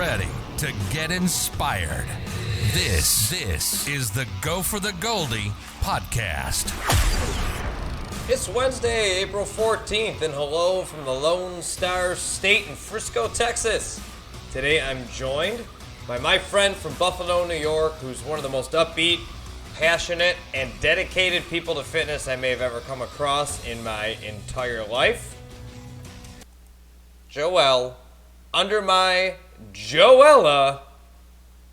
ready to get inspired. This is the Go4TheGoldy podcast. It's Wednesday, April 14th, and hello from the Lone Star State in Frisco, Texas. Today I'm joined by my friend from Buffalo, New York, who's one of the most upbeat, passionate, and dedicated people to fitness I may have ever come across in my entire life. Joelle, under my Joella,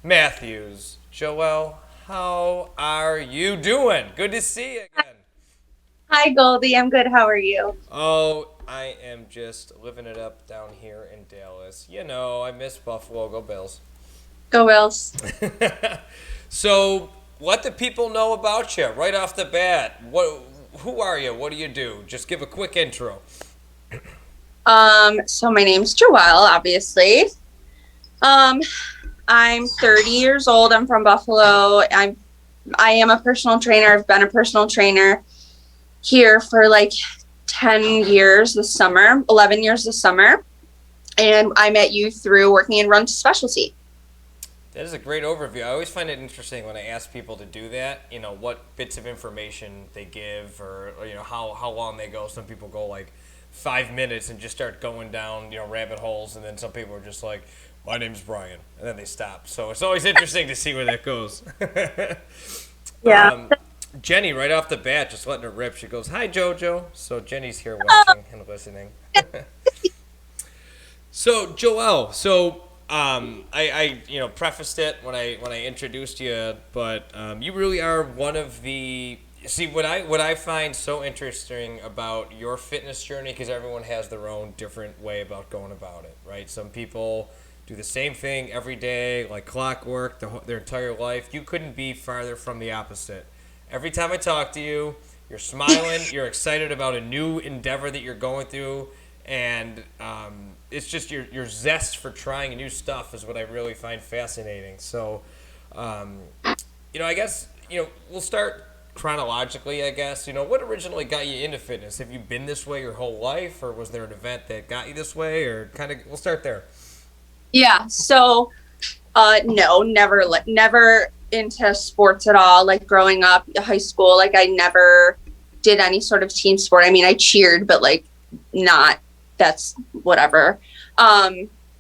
Mathews. Joelle, how are you doing? Good to see you again. Hi, Goldie. I'm good. How are you? Oh, I am just living it up down here in Dallas. You know, I miss Buffalo. Go Bills. Go Wills. So, let the people know about you right off the bat. Who are you? What do you do? Just give a quick intro. So my name's Joelle, obviously. I'm 30 years old. I'm from Buffalo. I am a personal trainer. I've been a personal trainer here for like 10 years this summer, 11 years this summer. And I met you through working in Run to Specialty. That is a great overview. I always find it interesting when I ask people to do that, you know, what bits of information they give or you know, how long they go. Some people go like 5 minutes and just start going down, you know, rabbit holes. And then some people are just like, my name's Brian. And then they stop. So it's always interesting to see where that goes. Yeah. Jenny, right off the bat, just letting her rip. She goes, hi, JoJo. So Jenny's here watching and listening. So, Joelle, I prefaced it when I introduced you, but you really are one of the. See, what I find so interesting about your fitness journey, because everyone has their own different way about going about it, right? Some people do the same thing every day, like clockwork, their entire life. You couldn't be farther from the opposite. Every time I talk to you, you're smiling, you're excited about a new endeavor that you're going through, and it's just your zest for trying new stuff is what I really find fascinating. So, I guess, we'll start chronologically, I guess. What originally got you into fitness? Have you been this way your whole life, or was there an event that got you this way, or we'll start there. Yeah. So, no, never into sports at all. Like growing up, high school, like I never did any sort of team sport. I mean, I cheered, but like that's whatever.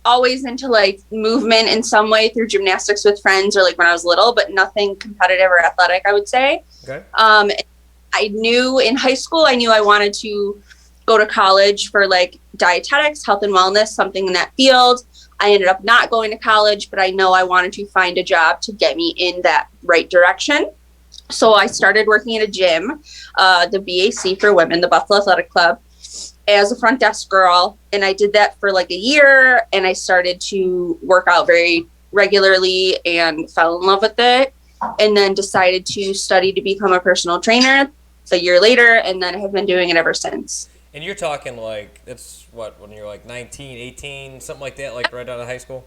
Always into like movement in some way through gymnastics with friends or like when I was little, but nothing competitive or athletic, I would say. Okay. I knew in high school, I knew I wanted to go to college for like dietetics, health and wellness, something in that field. I ended up not going to college, but I know I wanted to find a job to get me in that right direction. So I started working at a gym, the BAC for women, the Buffalo Athletic Club, as a front desk girl. And I did that for like a year, and I started to work out very regularly and fell in love with it, and then decided to study to become a personal trainer a year later, and then I have been doing it ever since. And you're talking like, that's what, when you're like 19, 18, something like that, like right out of high school?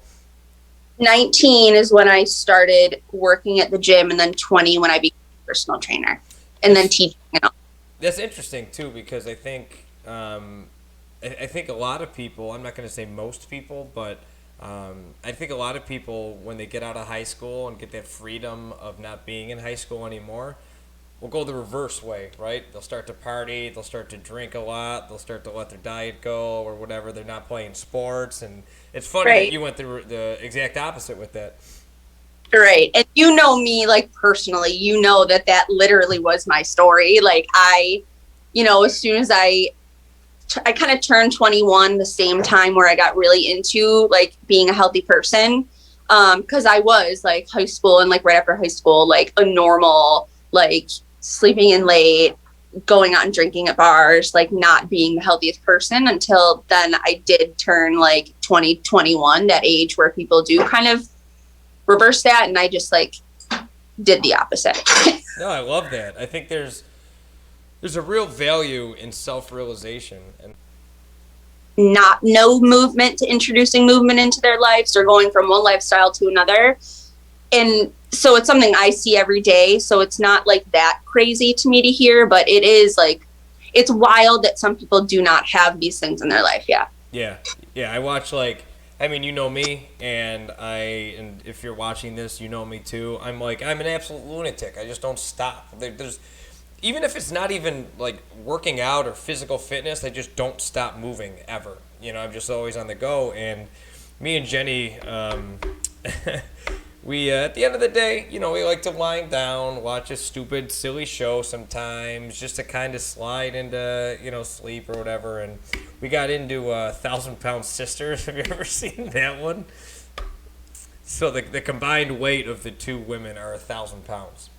19 is when I started working at the gym, and then 20 when I became a personal trainer, and then teaching and all. That's interesting too, because I think I think a lot of people, I'm not going to say most people, but I think a lot of people, when they get out of high school and get that freedom of not being in high school anymore, will go the reverse way, right? They'll start to party, they'll start to drink a lot, they'll start to let their diet go or whatever. They're not playing sports, and it's funny that you went through the exact opposite with that. Right. And you know me, like personally, you know that literally was my story. Like as soon as I kind of turned 21 the same time where I got really into like being a healthy person. Cause I was like high school and like right after high school, like a normal, like sleeping in late, going out and drinking at bars, like not being the healthiest person until then I did turn like 20, 21, that age where people do kind of reverse that. And I just like did the opposite. No, I love that. I think there's a real value in self-realization and no movement to introducing movement into their lives or going from one lifestyle to another. And so it's something I see every day. So it's not like that crazy to me to hear, but it is like, it's wild that some people do not have these things in their life. Yeah. Yeah. I watch like, I I mean, you know me, and if you're watching this, you know me too. I'm an absolute lunatic. I just don't stop. There's even if it's not even like working out or physical fitness, I just don't stop moving ever. I'm just always on the go. And me and Jenny, we at the end of the day, we like to wind down, watch a stupid, silly show sometimes, just to kind of slide into sleep or whatever. And we got into 1,000-Pound Sisters. Have you ever seen that one? So the combined weight of the two women are 1,000 pounds.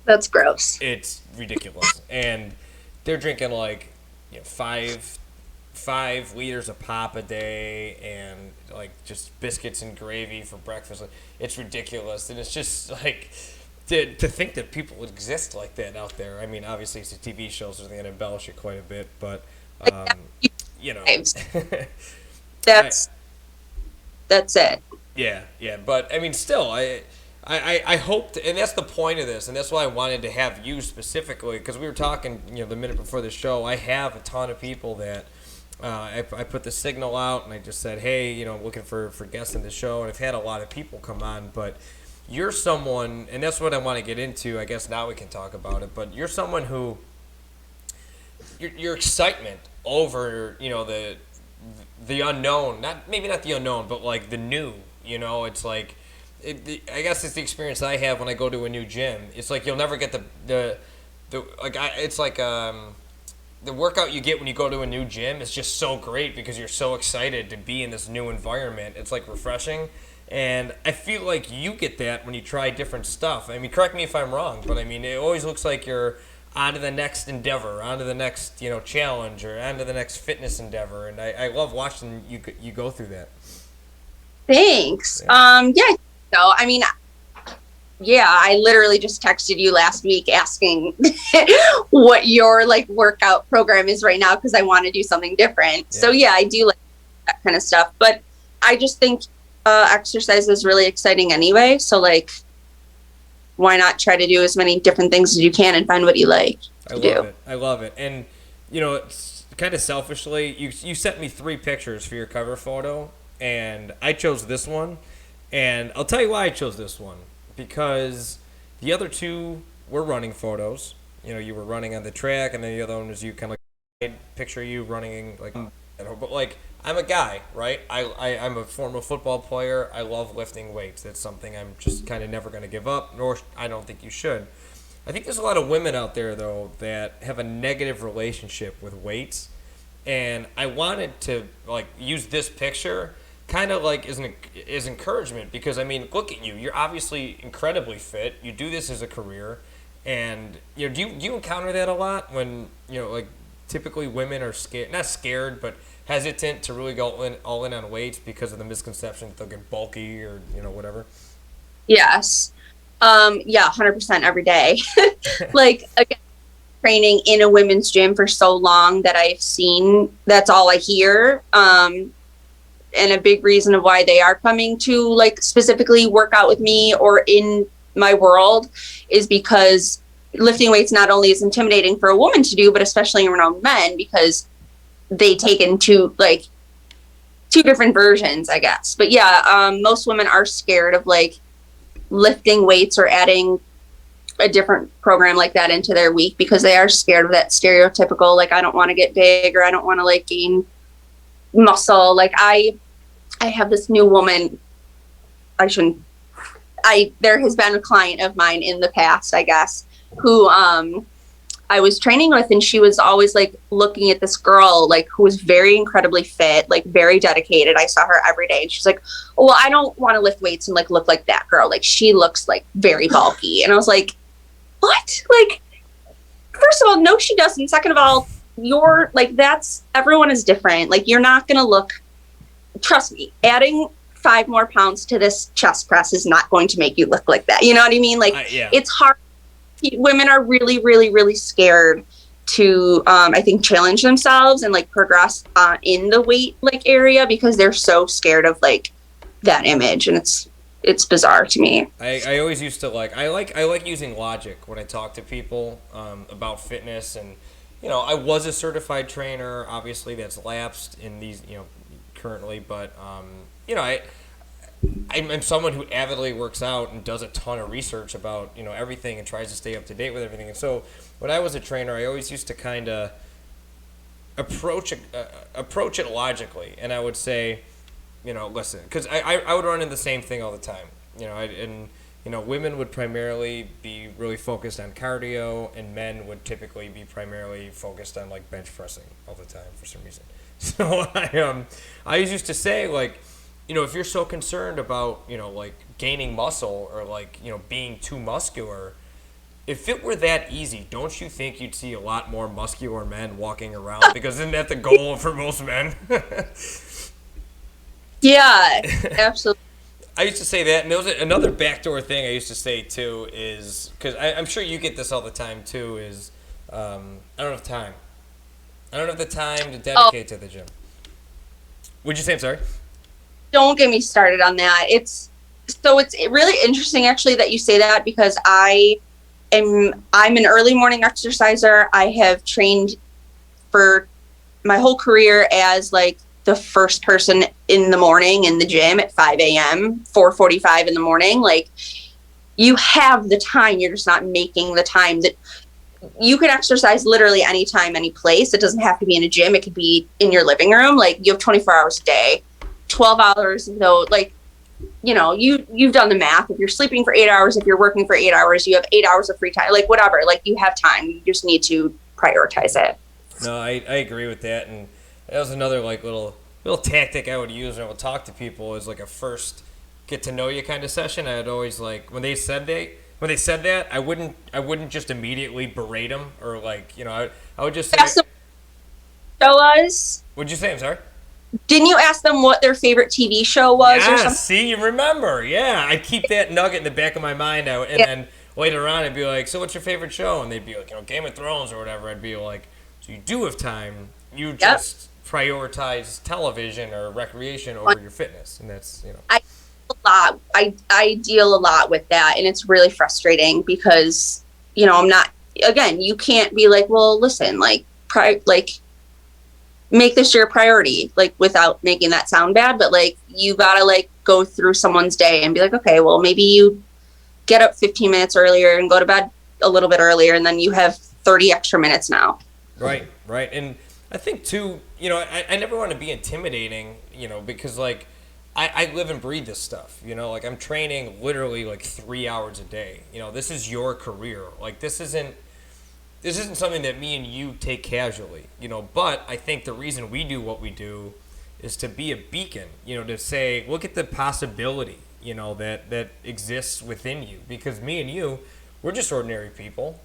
That's gross. It's ridiculous, and they're drinking like 5 liters of pop a day, and like just biscuits and gravy for breakfast. It's ridiculous, and it's just like to think that people exist like that out there. I mean, obviously it's a TV show, so they're gonna embellish it quite a bit, but that's it. Yeah, but I mean, still, I hoped, and that's the point of this, and that's why I wanted to have you specifically, because we were talking, the minute before the show. I have a ton of people that I put the signal out, and I just said, hey, looking for guests in the show, and I've had a lot of people come on, but you're someone, and that's what I want to get into. I guess now we can talk about it, but you're someone who, your excitement over, the unknown, maybe not the unknown, but like the new, it's like, I guess it's the experience I have when I go to a new gym. It's like you'll never get it's like the workout you get when you go to a new gym is just so great because you're so excited to be in this new environment. It's like refreshing, and I feel like you get that when you try different stuff. I mean, correct me if I'm wrong, but I mean, it always looks like you're on to the next endeavor, on to the next challenge, or on to the next fitness endeavor, and I love watching you go through that. Thanks. Yeah. So, I mean, I literally just texted you last week asking what your like workout program is right now, because I want to do something different. Yeah. So I do like that kind of stuff, but I just think exercise is really exciting anyway. So like, why not try to do as many different things as you can and find what you like to do? I love it. And it's kind of selfishly, you sent me 3 pictures for your cover photo, and I chose this one. And I'll tell you why I chose this one. Because the other 2 were running photos. You were running on the track, and then the other one was you kind of like picture you running like. But like, I'm a guy, right? I'm a former football player. I love lifting weights. That's something I'm just kind of never going to give up. Nor I don't think you should. I think there's a lot of women out there though that have a negative relationship with weights, and I wanted to like use this picture kind of like is encouragement, because I mean, look at you. You're obviously incredibly fit. You do this as a career, and do you encounter that a lot when like typically women are not scared, but hesitant to really go all in on weights because of the misconception that they'll get bulky or whatever? Yes. 100% every day. Like, again, training in a women's gym for so long that I've seen, that's all I hear. And a big reason of why they are coming to like specifically work out with me or in my world is because lifting weights not only is intimidating for a woman to do, but especially around men, because they take into like 2 different versions, I guess. But most women are scared of like lifting weights or adding a different program like that into their week, because they are scared of that stereotypical, like, I don't want to get big, or I don't want to like gain muscle. Like I have this new woman. There has been a client of mine in the past, I guess, who I was training with, and she was always like looking at this girl like who was very incredibly fit, like very dedicated. I saw her every day, and she's like, oh, well, I don't want to lift weights and like look like that girl. Like, she looks like very bulky. And I was like, what? Like, first of all, no, she doesn't. Second of all, you're like, everyone is different. Like, you're not going to look, trust me, adding 5 more pounds to this chest press is not going to make you look like that. You know what I mean? Like, It's hard. Women are really, really, really scared to, I think, challenge themselves and like progress in the weight like area, because they're so scared of like that image, and it's bizarre to me. I always used to I like using logic when I talk to people about fitness, and I was a certified trainer. Obviously, that's lapsed in these currently, but I'm someone who avidly works out and does a ton of research about, everything and tries to stay up to date with everything. And so when I was a trainer, I always used to kind of approach it logically. And I would say, listen, because I would run into the same thing all the time. Women would primarily be really focused on cardio, and men would typically be primarily focused on like bench pressing all the time for some reason. So I used to say, like, if you're so concerned about, like gaining muscle or like, being too muscular, if it were that easy, don't you think you'd see a lot more muscular men walking around? Because isn't that the goal for most men? Yeah, absolutely. I used to say that, and there was another backdoor thing I used to say too is, because I'm sure you get this all the time too, is I don't have time. I don't have the time to dedicate to the gym. What'd you say? I'm sorry. Don't get me started on that. It's really interesting actually that you say that, because I'm an early morning exerciser. I have trained for my whole career as like the first person in the morning in the gym at 5 a.m., 4:45 in the morning. Like, you have the time, you're just not making the time. That you can exercise literally anytime, any place. It doesn't have to be in a gym. It could be in your living room. Like, you have 24 hours a day, 12 hours, though. Like, you've done the math. If you're sleeping for 8 hours, if you're working for 8 hours, you have 8 hours of free time, like whatever, like you have time. You just need to prioritize it. No, I agree with that. And that was another like little tactic I would use when I would talk to people, is like a first get to know you kind of session. I'd always like, when they said that, I wouldn't just immediately berate them or like, I would just say, show was. What'd you say? I'm sorry. Didn't you ask them what their favorite TV show was or something? See, you remember. Yeah, I keep that nugget in the back of my mind. Then later on, I'd be like, so what's your favorite show? And they'd be like, Game of Thrones or whatever. I'd be like, so you do have time. You just prioritize television or recreation over your fitness. And that's, I deal a lot with that, and it's really frustrating because, I'm not, again, you can't be like, well, listen, like, make this your priority, like, without making that sound bad, but like, you gotta like go through someone's day and be like, okay, well, maybe you get up 15 minutes earlier and go to bed a little bit earlier, and then you have 30 extra minutes now. Right. And I think too, I never want to be intimidating, because like I live and breathe this stuff, like I'm training literally like 3 hours a day. This is your career. Like, this isn't something that me and you take casually, but I think the reason we do what we do is to be a beacon, to say, look at the possibility, that exists within you, because me and you, we're just ordinary people,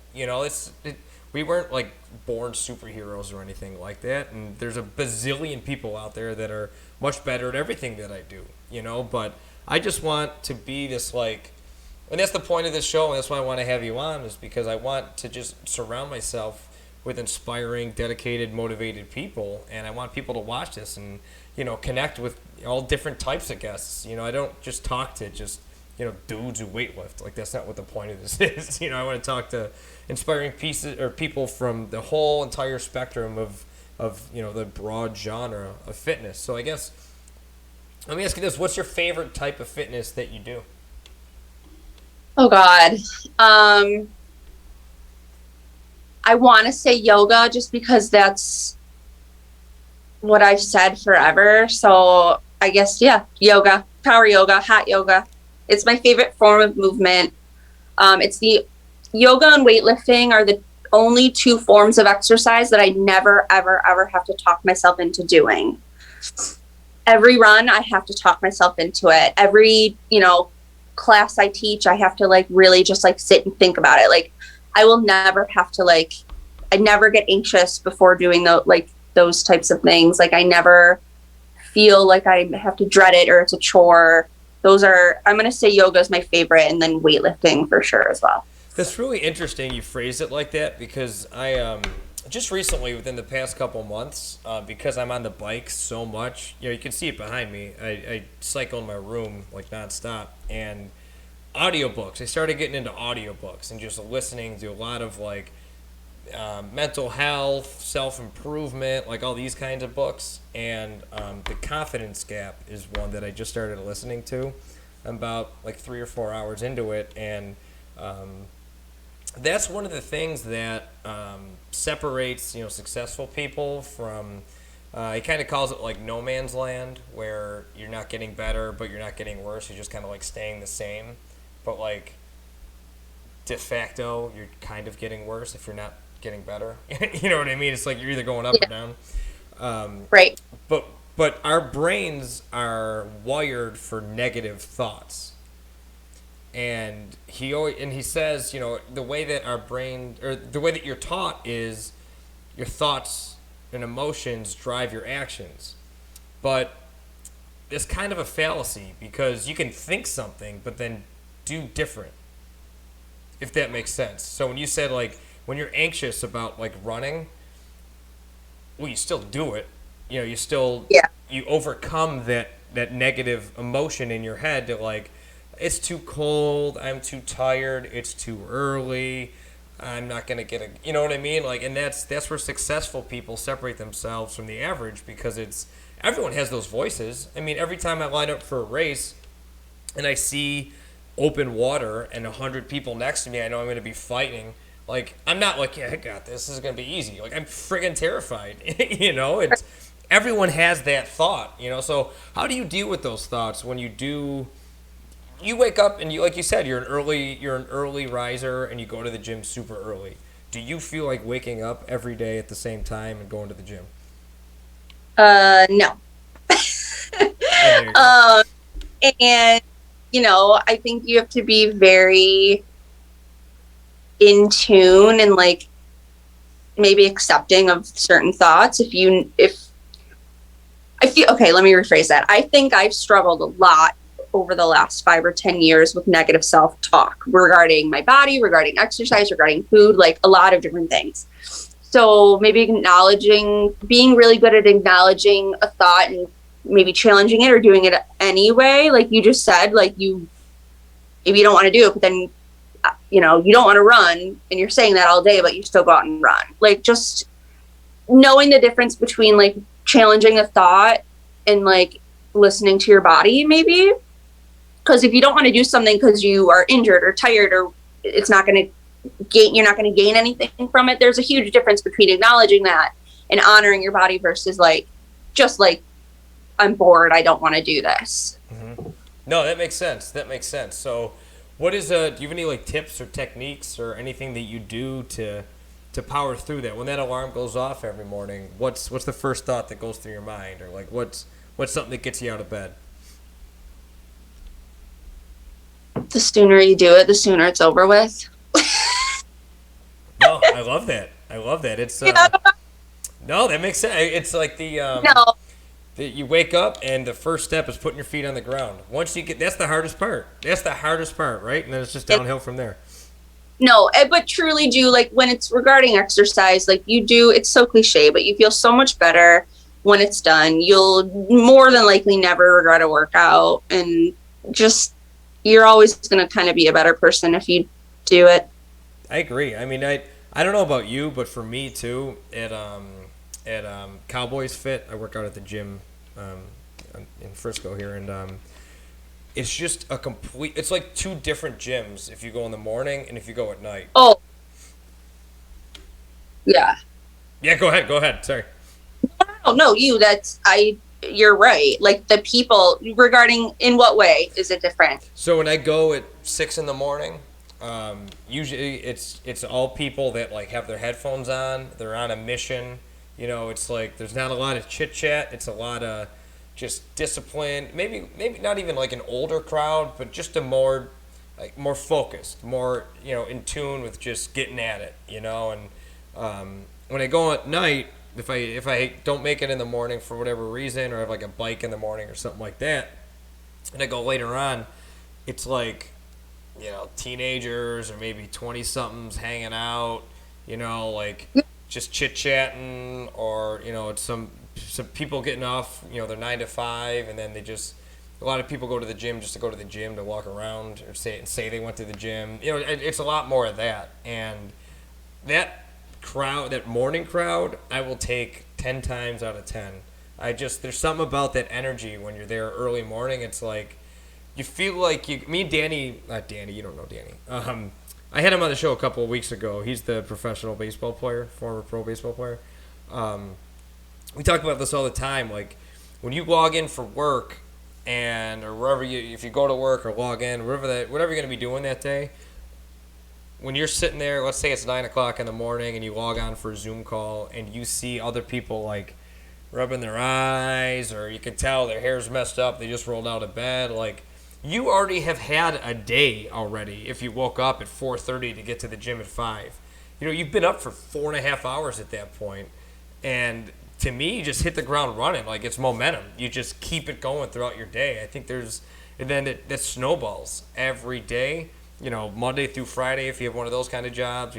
we weren't like born superheroes or anything like that. And there's a bazillion people out there that are much better at everything that I do, but I just want to be this like, and that's the point of this show, and that's why I want to have you on, is because I want to just surround myself with inspiring, dedicated, motivated people, and I want people to watch this and, connect with all different types of guests. I don't just talk to just, dudes who weightlift. Like, that's not what the point of this is. I want to talk to inspiring people from the whole entire spectrum of the broad genre of fitness. So I guess, let me ask you this: what's your favorite type of fitness that you do? Oh God. I want to say yoga, just because that's what I've said forever. So I guess, yoga, power yoga, hot yoga. It's my favorite form of movement. It's the yoga and weightlifting are the only two forms of exercise that I never, ever, ever have to talk myself into doing. Every run, I have to talk myself into it. Every, class I teach, I have to like really just like sit and think about it. Like, I will never have to like, I never get anxious before doing those types of things. Like, I never feel like I have to dread it or it's a chore. I'm going to say yoga is my favorite, and then weightlifting for sure as well. That's really interesting you phrase it like that, because I just recently, within the past couple months, because I'm on the bike so much, you can see it behind me. I cycle in my room like nonstop, and audiobooks. I started getting into audiobooks and just listening to a lot of like mental health, self-improvement, like all these kinds of books. And The Confidence Gap is one that I just started listening to. I'm about like 3 or 4 hours into it, and that's one of the things that separates, successful people from. He kind of calls it like no man's land, where you're not getting better, but you're not getting worse. You're just kind of like staying the same, but like de facto, you're kind of getting worse if you're not getting better. You know what I mean? It's like you're either going up or down. Right. But our brains are wired for negative thoughts. And he says, the way that our brain, or the way that you're taught is your thoughts and emotions drive your actions. But it's kind of a fallacy, because you can think something but then do different, if that makes sense. So when you said, like, when you're anxious about like running, well, you still do it. You still you overcome that negative emotion in your head that, like, it's too cold, I'm too tired, it's too early, I'm not gonna get a, you know what I mean? Like, and that's where successful people separate themselves from the average, because everyone has those voices. I mean, every time I line up for a race and I see open water and 100 people next to me, I know I'm gonna be fighting. Like, I'm not like, yeah, I got this. This is gonna be easy. Like, I'm friggin' terrified. It's everyone has that thought. So how do you deal with those thoughts when you wake up and like you said, you're an early riser and you go to the gym super early. Do you feel like waking up every day at the same time and going to the gym? No. And I think you have to be very in tune and like maybe accepting of certain thoughts. If I feel, okay, let me rephrase that. I think I've struggled a lot over the last 5 or 10 years with negative self-talk regarding my body, regarding exercise, regarding food, like a lot of different things. So maybe being really good at acknowledging a thought and maybe challenging it or doing it anyway. Like you just said, like maybe you don't want to do it, but then, you don't want to run and you're saying that all day, but you still go out and run. Like just knowing the difference between like challenging a thought and like listening to your body, maybe. Because if you don't want to do something because you are injured or tired or you're not going to gain anything from it. There's a huge difference between acknowledging that and honoring your body versus like, just like, I'm bored, I don't want to do this. Mm-hmm. No, that makes sense. So do you have any like tips or techniques or anything that you do to power through that? When that alarm goes off every morning, what's the first thought that goes through your mind? Or like what's something that gets you out of bed? The sooner you do it, the sooner it's over with. No, I love that. It's no, that makes sense. It's like you wake up and the first step is putting your feet on the ground. Once you get, that's the hardest part, right? And then it's just downhill from there. No, but truly do, like when it's regarding exercise, like it's so cliche, but you feel so much better when it's done. You'll more than likely never regret a workout, and just you're always going to kind of be a better person if you do it. I agree. I mean, I don't know about you, but for me too, at Cowboys Fit, I work out at the gym in Frisco here, and it's just it's like two different gyms if you go in the morning and if you go at night. Oh. Yeah. Yeah, go ahead. Sorry. No, you're right. Like the people regarding, in what way is it different? So when I go at 6 a.m, usually it's all people that like have their headphones on. They're on a mission. It's like there's not a lot of chit chat. It's a lot of just discipline. Maybe not even like an older crowd, but just a more focused, more in tune with just getting at it. And when I go at night, if I don't make it in the morning for whatever reason, or I have like a bike in the morning or something like that, and I go later on, it's like teenagers or maybe 20-somethings hanging out, like just chit-chatting, or it's some people getting off their 9 to 5, and then a lot of people go to the gym just to go to the gym to walk around or say they went to the gym. It's a lot more of that, and that that morning crowd, I will take 10 times out of 10. There's something about that energy when you're there early morning. It's like, you feel like me and Danny, not Danny, you don't know Danny. I had him on the show a couple of weeks ago. He's the professional baseball player, former pro baseball player. We talk about this all the time. Like, when you log in for work, or wherever if you go to work or log in, whatever you're going to be doing that day, when you're sitting there, let's say it's 9 o'clock in the morning and you log on for a Zoom call and you see other people like rubbing their eyes, or you can tell their hair's messed up, they just rolled out of bed, like, you already have had a day already if you woke up at 4:30 to get to the gym at 5. You've been up for 4.5 hours at that point. And to me, you just hit the ground running. Like, it's momentum. You just keep it going throughout your day. I think that snowballs every day. Monday through Friday, if you have one of those kind of jobs,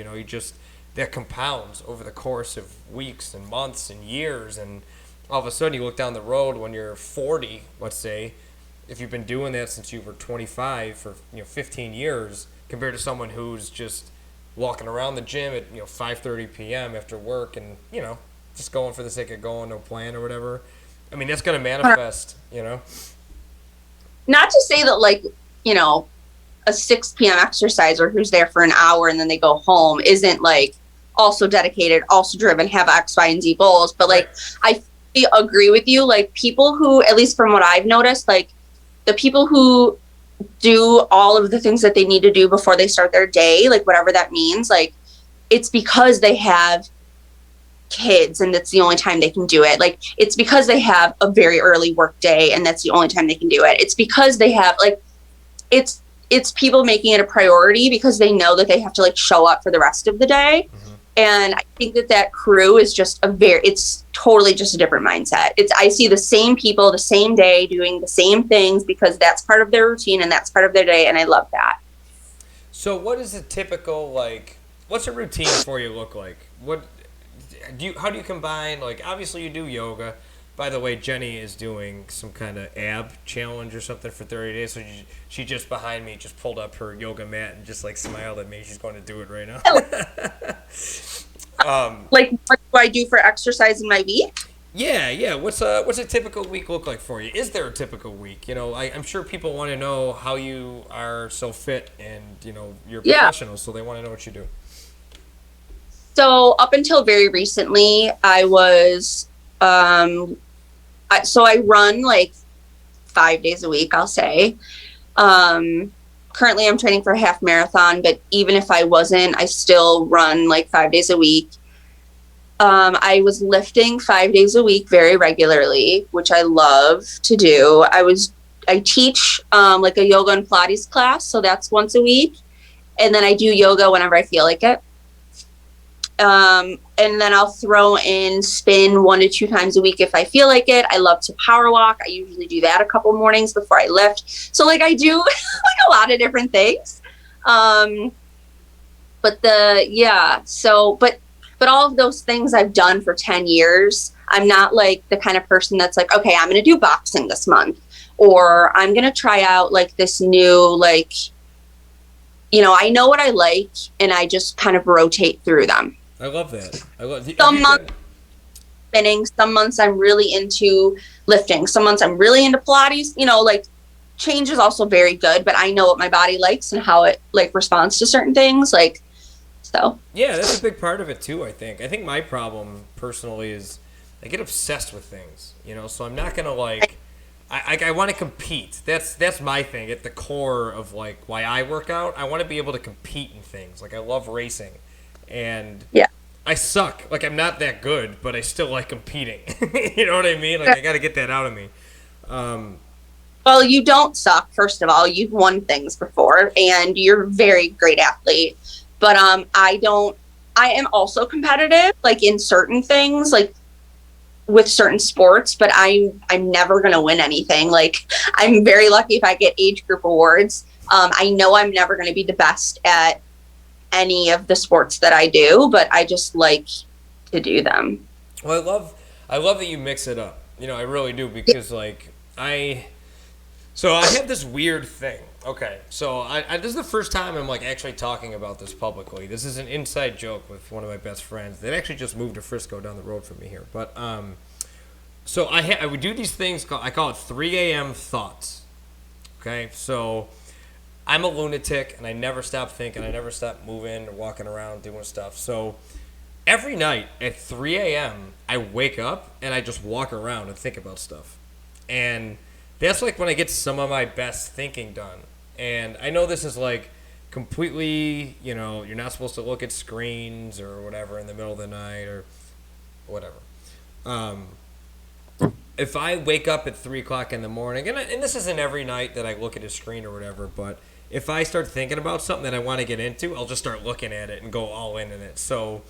that compounds over the course of weeks and months and years. And all of a sudden you look down the road when you're 40, let's say, if you've been doing that since you were 25 for 15 years, compared to someone who's just walking around the gym at 5:30 p.m. after work and just going for the sake of going, no plan or whatever. I mean, that's going to manifest. Not to say that, like, a 6 p.m. exerciser who's there for an hour and then they go home isn't like also dedicated, also driven, have X, Y, and Z goals. But like, I agree with you. Like, people who, at least from what I've noticed, like, the people who do all of the things that they need to do before they start their day, like whatever that means, like, it's because they have kids and that's the only time they can do it. Like, it's because they have a very early work day and that's the only time they can do it. It's because they have, like, it's people making it a priority because they know that they have to, like, show up for the rest of the day. Mm-hmm. And I think that crew is just it's totally just a different mindset. I see the same people the same day doing the same things because that's part of their routine and that's part of their day. And I love that. So what is a typical, like, what's a routine for you look like? How do you combine, like, obviously you do yoga. By the way, Jenny is doing some kind of ab challenge or something for 30 days. So she just behind me just pulled up her yoga mat and just, like, smiled at me. She's going to do it right now. Like, what do I do for exercise in my week? Yeah. What's a typical week look like for you? Is there a typical week? I'm sure people want to know how you are so fit and, you're a professional, so they want to know what you do. So up until very recently, I was... so I run like 5 days a week, I'll say. Currently I'm training for a half marathon, but even if I wasn't, I still run like 5 days a week. I was lifting 5 days a week very regularly, which I love to do. I teach, like a yoga and Pilates class. So that's once a week. And then I do yoga whenever I feel like it. And then I'll throw in spin 1 to 2 times a week if I feel like it. I love to power walk. I usually do that a couple mornings before I lift. So like I do like a lot of different things. But all of those things I've done for 10 years. I'm not like the kind of person that's like, okay, I'm going to do boxing this month, or I'm going to try out like this new, like, I know what I like and I just kind of rotate through them. I love that. Some months spinning, some months I'm really into lifting, some months I'm really into Pilates. Like, change is also very good, but I know what my body likes and how it, like, responds to certain things. Like, so. Yeah, that's a big part of it too, I think. I think my problem personally is I get obsessed with things, so I'm not going to, like, I want to compete. That's my thing at the core of, like, why I work out. I want to be able to compete in things. Like, I love racing. And yeah, I suck. Like, I'm not that good, but I still like competing. You know what I mean? Like, I got to get that out of me. Well, you don't suck, first of all. You've won things before, and you're a very great athlete. But I am also competitive, like, in certain things, like, with certain sports, but I'm never going to win anything. Like, I'm very lucky if I get age group awards. I know I'm never going to be the best at any of the sports that I do, but I just like to do them. Well, I love that you mix it up. I really do, because like I have this weird thing. Okay, so this is the first time I'm like actually talking about this publicly. This is an inside joke with one of my best friends. They actually just moved to Frisco down the road from me here. But so I would do these things. I call it 3 a.m. thoughts. Okay, so I'm a lunatic and I never stop thinking. I never stop moving or walking around doing stuff. So every night at 3 a.m. I wake up and I just walk around and think about stuff, and that's like when I get some of my best thinking done. And I know this is like completely, you're not supposed to look at screens or whatever in the middle of the night or whatever. If I wake up at 3 o'clock in the morning, and this isn't every night that I look at a screen or whatever, but if I start thinking about something that I want to get into, I'll just start looking at it and go all in it. So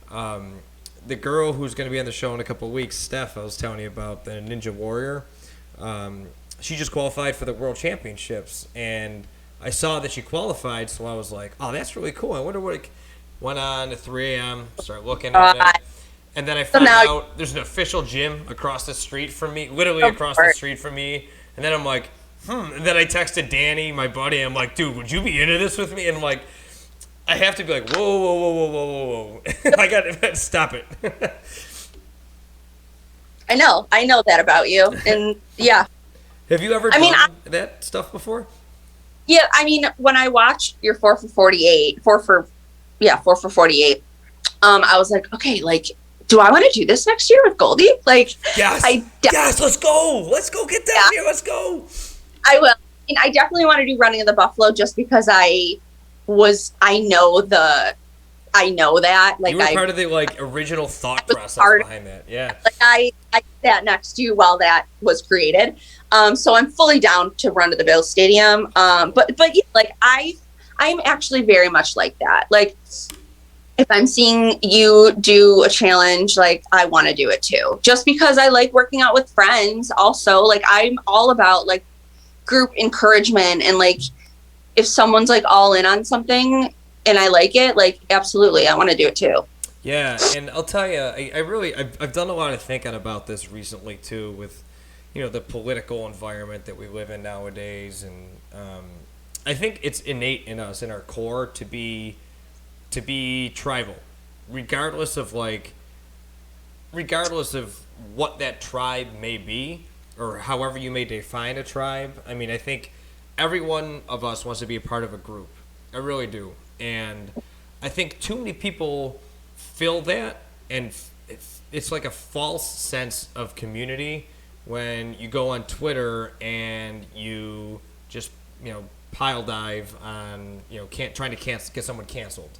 the girl who's going to be on the show in a couple of weeks, Steph, I was telling you about, the Ninja Warrior, she just qualified for the World Championships, and I saw that she qualified, so I was like, oh, that's really cool. I wonder what it went on at 3 a.m., start looking at it, and then I found out there's an official gym across the street from me, literally across the street from me, and then I'm like, and then I texted Danny, my buddy, I'm like, dude, would you be into this with me? And I'm like, I have to be like, whoa. I got to stop it. I know that about you, and yeah. Have you ever done that stuff before? Yeah, I mean, when I watched your 4 for 48, I was like, okay, like, do I want to do this next year with Goldie? Like, yes, let's go get down here, let's go. I will. And I definitely want to do Running of the Buffalo just because I know that. Like, you were part of the like original thought process behind that. Yeah. Like I sat next to you while that was created. So I'm fully down to run to the Bills Stadium. But yeah, like I'm actually very much like that. Like if I'm seeing you do a challenge, like I want to do it too. Just because I like working out with friends. Also, like I'm all about like group encouragement, and like if someone's like all in on something and I like it, like absolutely I want to do it too. Yeah, and I'll tell you, I've done a lot of thinking about this recently too, with the political environment that we live in nowadays, and I think it's innate in us, in our core, to be tribal, regardless of what that tribe may be, or however you may define a tribe. I mean, I think every one of us wants to be a part of a group. I really do. And I think too many people feel that, and it's like a false sense of community when you go on Twitter and you just pile dive on trying to get someone canceled,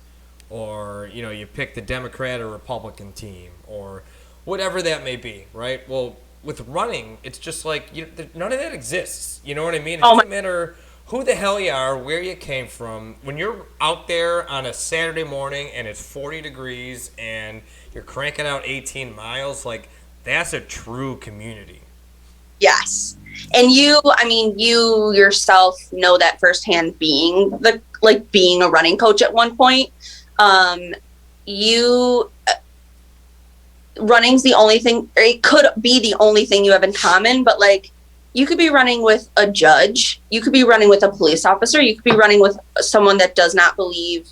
or you pick the Democrat or Republican team or whatever that may be, right? Well, with running, it's just like none of that exists. You know what I mean? It doesn't matter who the hell you are, where you came from. When you're out there on a Saturday morning and it's 40 degrees and you're cranking out 18 miles, like that's a true community. Yes. And you yourself know that firsthand, being a running coach at one point. Running's the only thing, or it could be the only thing you have in common, but like you could be running with a judge, you could be running with a police officer, you could be running with someone that does not believe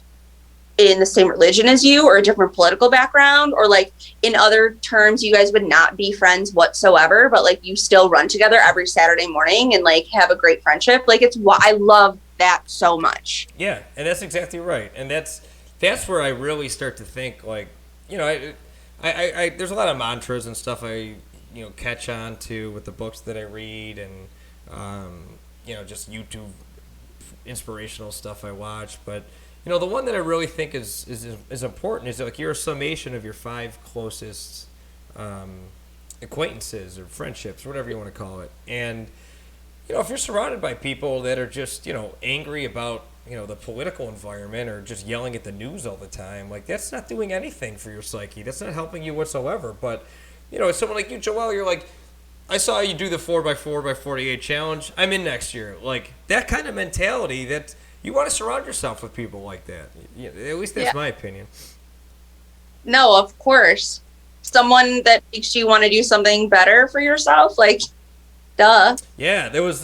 in the same religion as you, or a different political background, or like in other terms you guys would not be friends whatsoever, but like you still run together every Saturday morning and like have a great friendship. Like I love that so much. Yeah, and that's exactly right. And that's where I really start to think, like, I there's a lot of mantras and stuff I catch on to with the books that I read, and just YouTube inspirational stuff I watch. But the one that I really think is important is like you're a summation of your 5 closest acquaintances or friendships, whatever you want to call it. And if you're surrounded by people that are just angry about the political environment, or just yelling at the news all the time, like that's not doing anything for your psyche. That's not helping you whatsoever. But someone like you, Joelle, you're like, I saw you do the 4x4x48 challenge. I'm in next year. Like that kind of mentality, that you want to surround yourself with people like that. At least that's my opinion. No, of course. Someone that makes you want to do something better for yourself, like, duh. Yeah, there was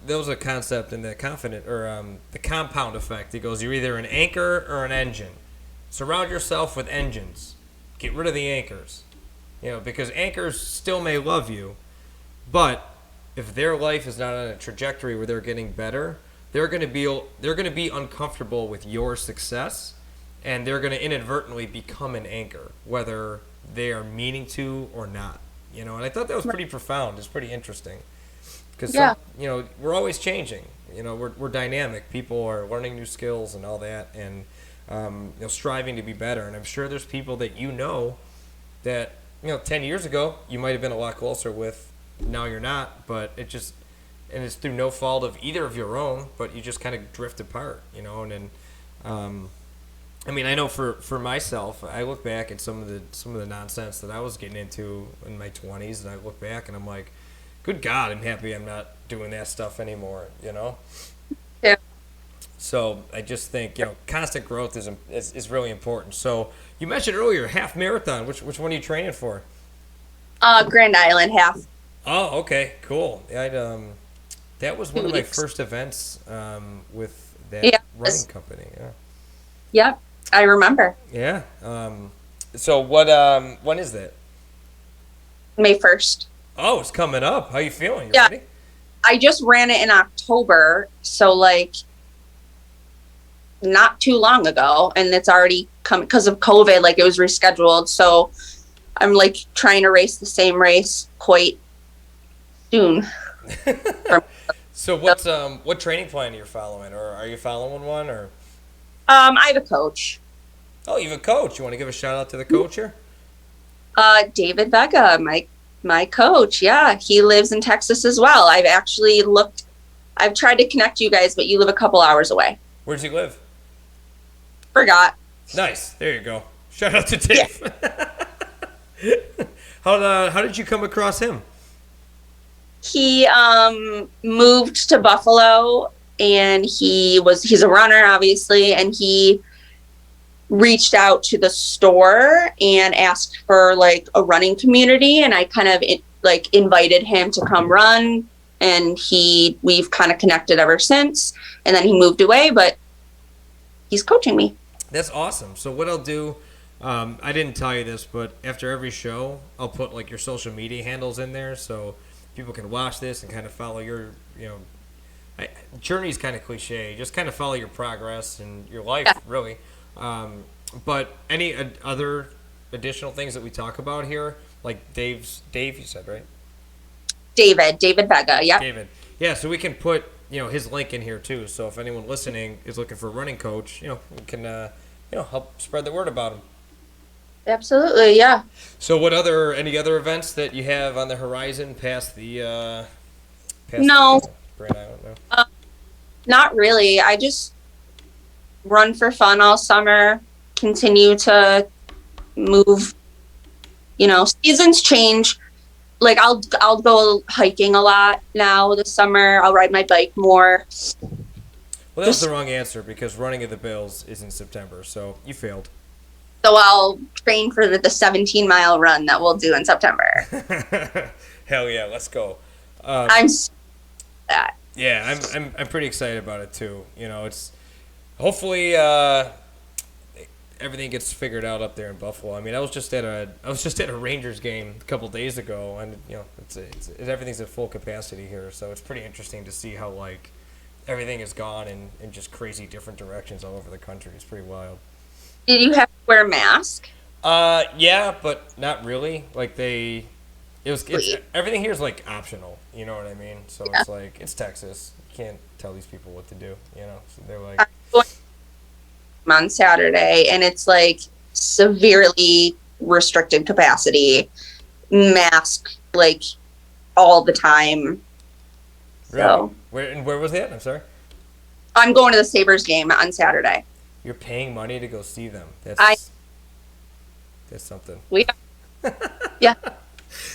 there was a concept in the the compound effect. It goes, you're either an anchor or an engine. Surround yourself with engines. Get rid of the anchors. Because anchors still may love you, but if their life is not on a trajectory where they're getting better, they're going to be uncomfortable with your success, and they're going to inadvertently become an anchor, whether they are meaning to or not. And I thought that was pretty profound. It's pretty interesting. Because, we're always changing. We're dynamic. People are learning new skills and all that, and striving to be better. And I'm sure there's people that that 10 years ago you might have been a lot closer with. Now you're not, but it's through no fault of either of your own, but you just kind of drift apart, and then, I know for myself, I look back at some of the nonsense that I was getting into in my 20s, and I look back and I'm like, good God, I'm happy I'm not doing that stuff anymore, Yeah. So I just think, constant growth is really important. So you mentioned earlier, half marathon. Which one are you training for? Grand Island half. Oh, okay, cool. That was one of my first events with that running company. Yeah. Yep, I remember. Yeah. So what? When is that? May 1st. Oh, it's coming up. How you feeling? You Yeah. ready? I just ran it in October, so not too long ago, and it's already come because of COVID. It was rescheduled, so I'm trying to race the same race quite soon. So what training plan are you following, or are you following one, or? I have a coach. Oh, you have a coach. You want to give a shout out to the coach here? David Vega, my coach. Yeah, he lives in Texas as well. I've tried to connect you guys, but you live a couple hours away. Where does he live? Forgot. Nice. There you go. Shout out to Dave. Yeah. How did you come across him? He moved to Buffalo, and he's a runner, obviously, and he reached out to the store and asked for a running community, and I kind of invited him to come run, and we've kind of connected ever since. And then he moved away, but he's coaching me. That's awesome. So what I'll do, I didn't tell you this, but after every show, I'll put your social media handles in there so people can watch this and kind of follow your, journey's kind of cliche. Just kind of follow your progress and your life, really. But any other additional things that we talk about here, like Dave, you said, right? David Vega, yep. David. Yeah, so we can put, his link in here too. So if anyone listening is looking for a running coach, we can, help spread the word about him. Absolutely, yeah. So any other events that you have on the horizon past the, no. Grand Island? No? Not really. I just run for fun all summer, continue to move, seasons change. I'll go hiking a lot now this summer. I'll ride my bike more. Well, that's the wrong answer because running of the Bills is in September, so you failed. So I'll train for the 17-mile run that we'll do in September. Hell yeah, let's go. I'm that. Yeah, I'm pretty excited about it too. It's hopefully everything gets figured out up there in Buffalo. I was just at a Rangers game a couple days ago, and everything's at full capacity here. So it's pretty interesting to see how everything has gone in just crazy different directions all over the country. It's pretty wild. Did you have to wear a mask? Yeah, but not really. Everything here is optional. You know what I mean? So yeah. It's it's Texas. You can't tell these people what to do. So they're on Saturday, and it's severely restricted capacity, mask all the time. Really? So where was that? I'm sorry. I'm going to the Sabres game on Saturday. You're paying money to go see them. That's something. Yeah.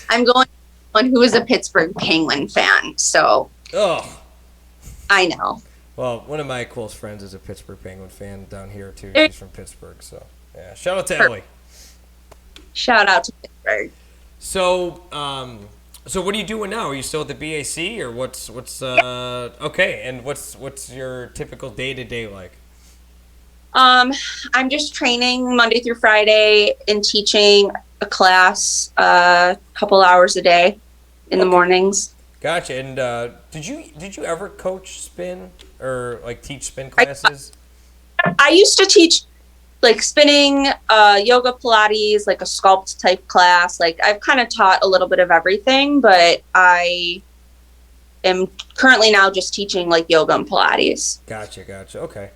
I'm going to one who is a Pittsburgh Penguin fan, so. Oh. I know. Well, one of my close friends is a Pittsburgh Penguin fan down here too. She's from Pittsburgh, so yeah. Shout out to Ellie. Shout out to Pittsburgh. So, So what are you doing now? Are you still at the BAC, or what's okay? And what's your typical day-to-day like? I'm just training Monday through Friday and teaching a class a couple hours a day in the mornings. Gotcha. And did you ever coach spin or like teach spin classes? I used to teach like spinning, yoga, Pilates, like a sculpt type class. Like I've kind of taught a little bit of everything, but I am currently now just teaching like yoga and Pilates. Gotcha. Okay.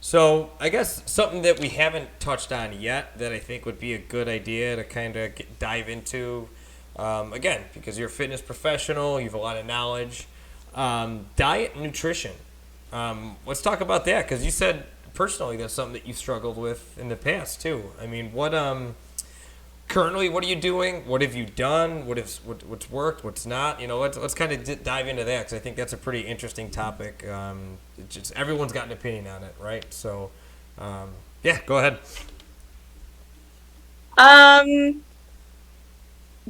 So I guess something that we haven't touched on yet that I think would be a good idea to kind of dive into, again, because you're a fitness professional, you have a lot of knowledge, diet and nutrition. Let's talk about that, because you said personally that's something that you struggled with in the past too. I mean, currently what are you doing? What have you done? What's worked? What's not? You know, let's kind of dive into that, because I think that's a pretty interesting topic. It's just everyone's got an opinion on it, right? So, yeah, go ahead.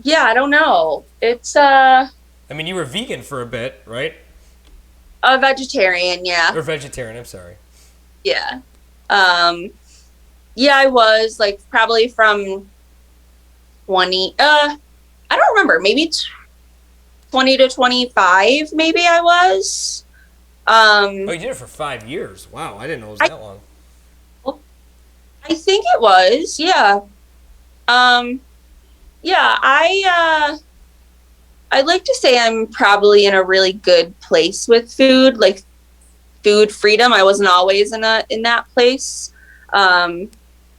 Yeah, I don't know. It's I mean, you were vegan for a bit, right? a vegetarian, yeah. Or vegetarian, I'm sorry. Yeah. Yeah, I was like probably from 20 I don't remember, maybe 20 to 25 maybe I was. Oh, you did it for 5 years. Wow, I didn't know it was that long. I think it was, yeah. Yeah, I'd like to say I'm probably in a really good place with food, like food freedom. I wasn't always in that place.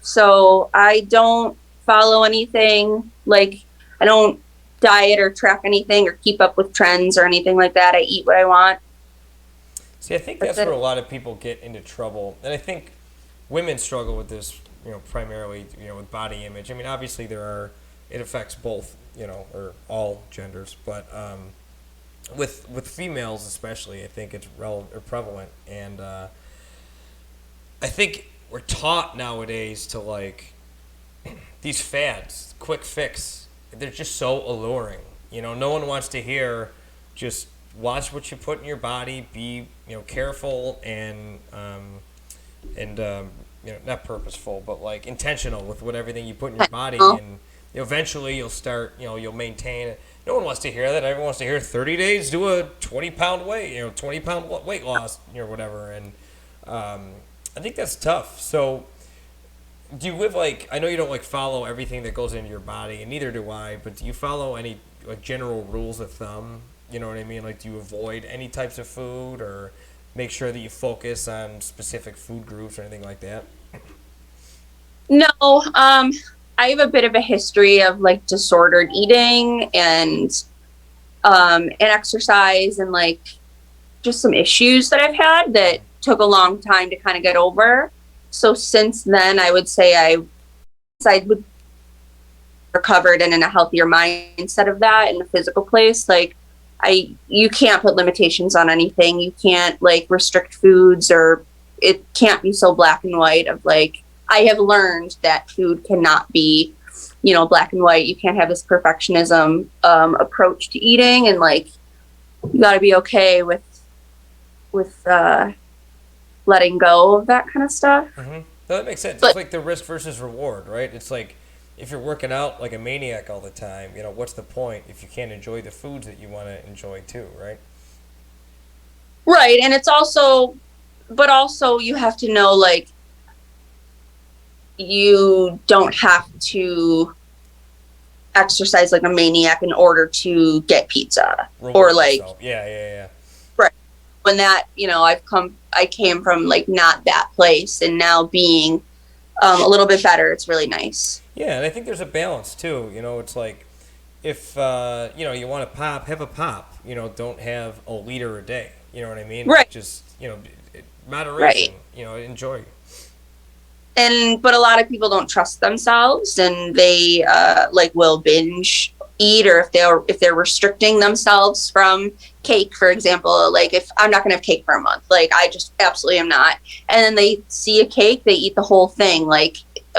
So I don't follow anything, like I don't diet or track anything or keep up with trends or anything like that. I eat what I want. See, I think that's where a lot of people get into trouble. And I think women struggle with this, primarily, with body image. I mean, obviously it affects both, or all genders, but with females especially, I think it's prevalent. And I think we're taught nowadays to like these fads, quick fix. They're just so alluring. No one wants to hear just watch what you put in your body, be careful and not purposeful, but like intentional with everything you put in your body, and eventually you'll start, you'll maintain it. No one wants to hear that. Everyone wants to hear 30 days, do a 20-pound weight, 20-pound weight loss, whatever. And I think that's tough. So do you live I know you don't follow everything that goes into your body, and neither do I, but do you follow any general rules of thumb? You know what I mean? Do you avoid any types of food, or make sure that you focus on specific food groups or anything like that? No, I have a bit of a history of disordered eating and exercise and just some issues that I've had that took a long time to kind of get over. So since then, I would say I would recovered and in a healthier mindset of that in a physical place. You can't put limitations on anything. You can't restrict foods, or it can't be so black and white of I have learned that food cannot be, black and white. You can't have this perfectionism approach to eating, and you got to be okay with letting go of that kind of stuff. Mm-hmm. No, that makes sense. It's the risk versus reward, right? It's if you're working out like a maniac all the time, what's the point if you can't enjoy the foods that you want to enjoy too, right? Right, and it's also you have to know you don't have to exercise like a maniac in order to get pizza. Reward or yourself. Yeah. Right. When that, I came from not that place, and now being a little bit better, it's really nice. Yeah, and I think there's a balance too. It's if you want to pop, have a pop. Don't have a liter a day. You know what I mean? Right. Just moderation. Right. Enjoy. But a lot of people don't trust themselves, and they will binge eat, or if they're restricting themselves from cake, for example. If I'm not gonna have cake for a month, I just absolutely am not. And then they see a cake, they eat the whole thing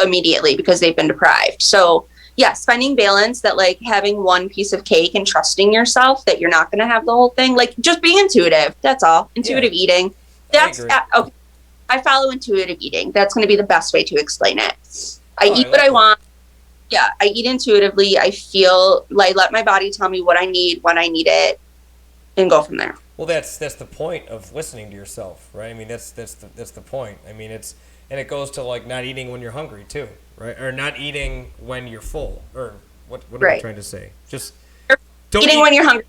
immediately because they've been deprived. So yes, finding balance, that like having one piece of cake and trusting yourself that you're not going to have the whole thing. Like just being intuitive. That's all. Intuitive eating. That's okay. I follow intuitive eating. That's going to be the best way to explain it. I eat what I want. Yeah, I eat intuitively. I feel like let my body tell me what I need, when I need it, and go from there. Well, that's the point of listening to yourself, right? I mean, that's the point. I mean, and it goes to like not eating when you're hungry too, right? Or not eating when you're full, or what am I trying to say? Just don't eating when you're hungry.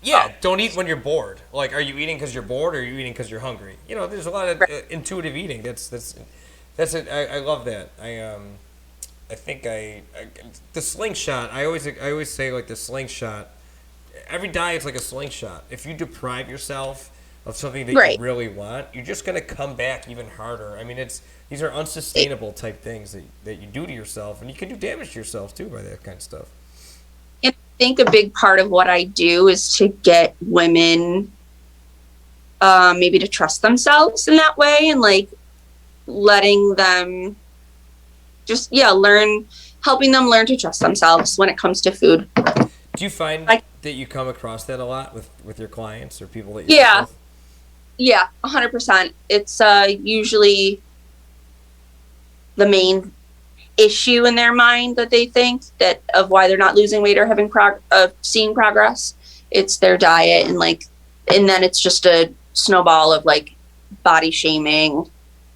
Yeah, don't eat when you're bored. Like, are you eating because you're bored, or are you eating because you're hungry? You know, there's a lot of intuitive eating. That's it. I love that. I think the slingshot. I always say like the slingshot. Every diet's like a slingshot. If you deprive yourself of something that you really want, you're just gonna come back even harder. I mean, these are unsustainable type things that you do to yourself, and you can do damage to yourself too by that kind of stuff. And I think a big part of what I do is to get women maybe to trust themselves in that way, and like letting them just helping them learn to trust themselves when it comes to food. Do you find that you come across that a lot with your clients or people that you work with? Yeah, 100%. It's usually the main issue in their mind that they think that of why they're not losing weight or having seeing progress. It's their diet, and then it's just a snowball of like body shaming,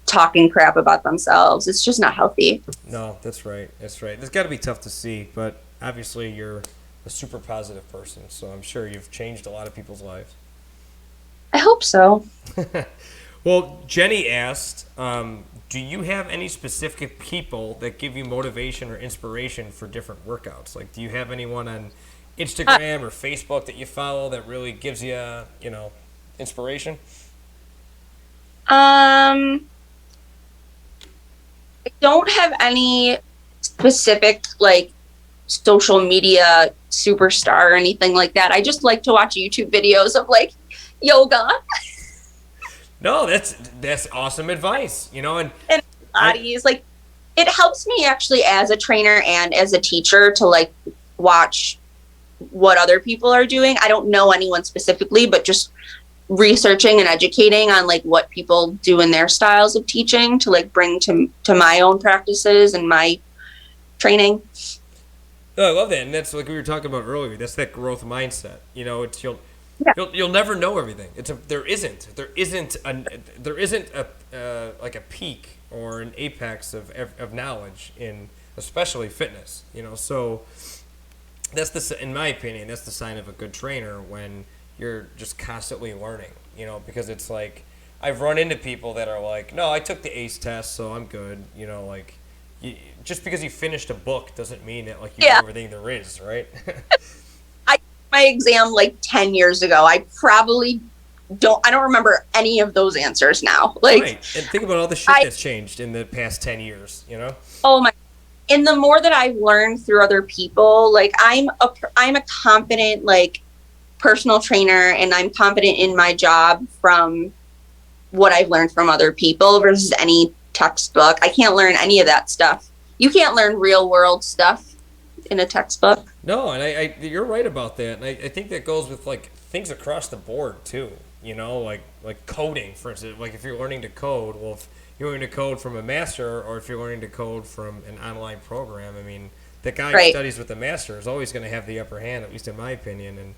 talking crap about themselves. It's just not healthy. No, that's right. It's got to be tough to see, but obviously you're a super positive person, so I'm sure you've changed a lot of people's lives. I hope so. Well, Jenny asked, do you have any specific people that give you motivation or inspiration for different workouts? Like, do you have anyone on Instagram or Facebook that you follow that really gives you, inspiration? I don't have any specific like social media superstar or anything like that. I just like to watch YouTube videos of like yoga. No, that's awesome advice, and bodies. Like, it helps me actually as a trainer and as a teacher to like watch what other people are doing. I don't know anyone specifically, but just researching and educating on like what people do in their styles of teaching to like bring to my own practices and my training. Oh, I love that, and that's like we were talking about earlier. That's that growth mindset. It's you'll never know everything. There isn't a peak or an apex of knowledge in especially fitness. So that's in my opinion, that's the sign of a good trainer when you're just constantly learning. Because it's like I've run into people that are like, no, I took the ACE test, so I'm good. Just because you finished a book doesn't mean that like you know everything there is, right? I took my exam like 10 years ago. I probably don't remember any of those answers now. Like, right. And think about all the shit that's changed in the past 10 years, Oh my. And the more that I've learned through other people, like I'm a confident like personal trainer, and I'm confident in my job from what I've learned from other people versus any textbook. I can't learn any of that stuff. You can't learn real world stuff in a textbook. No, and I you're right about that. And I think that goes with like things across the board too. Like coding, for instance. Like if you're learning to code, well, if you're learning to code from a master or if you're learning to code from an online program, I mean, the guy who studies with the master is always going to have the upper hand, at least in my opinion. And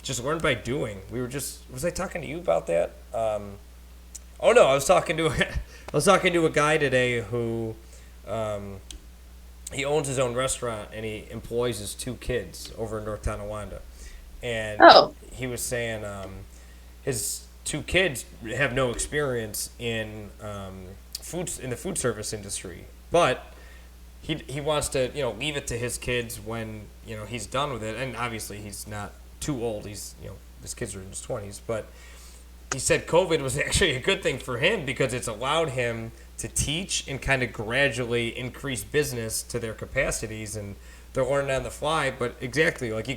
just learn by doing. Was I talking to you about that? Oh no, I was talking to a guy today who he owns his own restaurant and he employs his 2 kids over in North Tonawanda. And he was saying his 2 kids have no experience in the food service industry, but he wants to leave it to his kids when he's done with it. And obviously he's not too old. He's his kids are in his 20s, but he said COVID was actually a good thing for him because it's allowed him to teach and kind of gradually increase business to their capacities, and they're learning on the fly. But exactly, like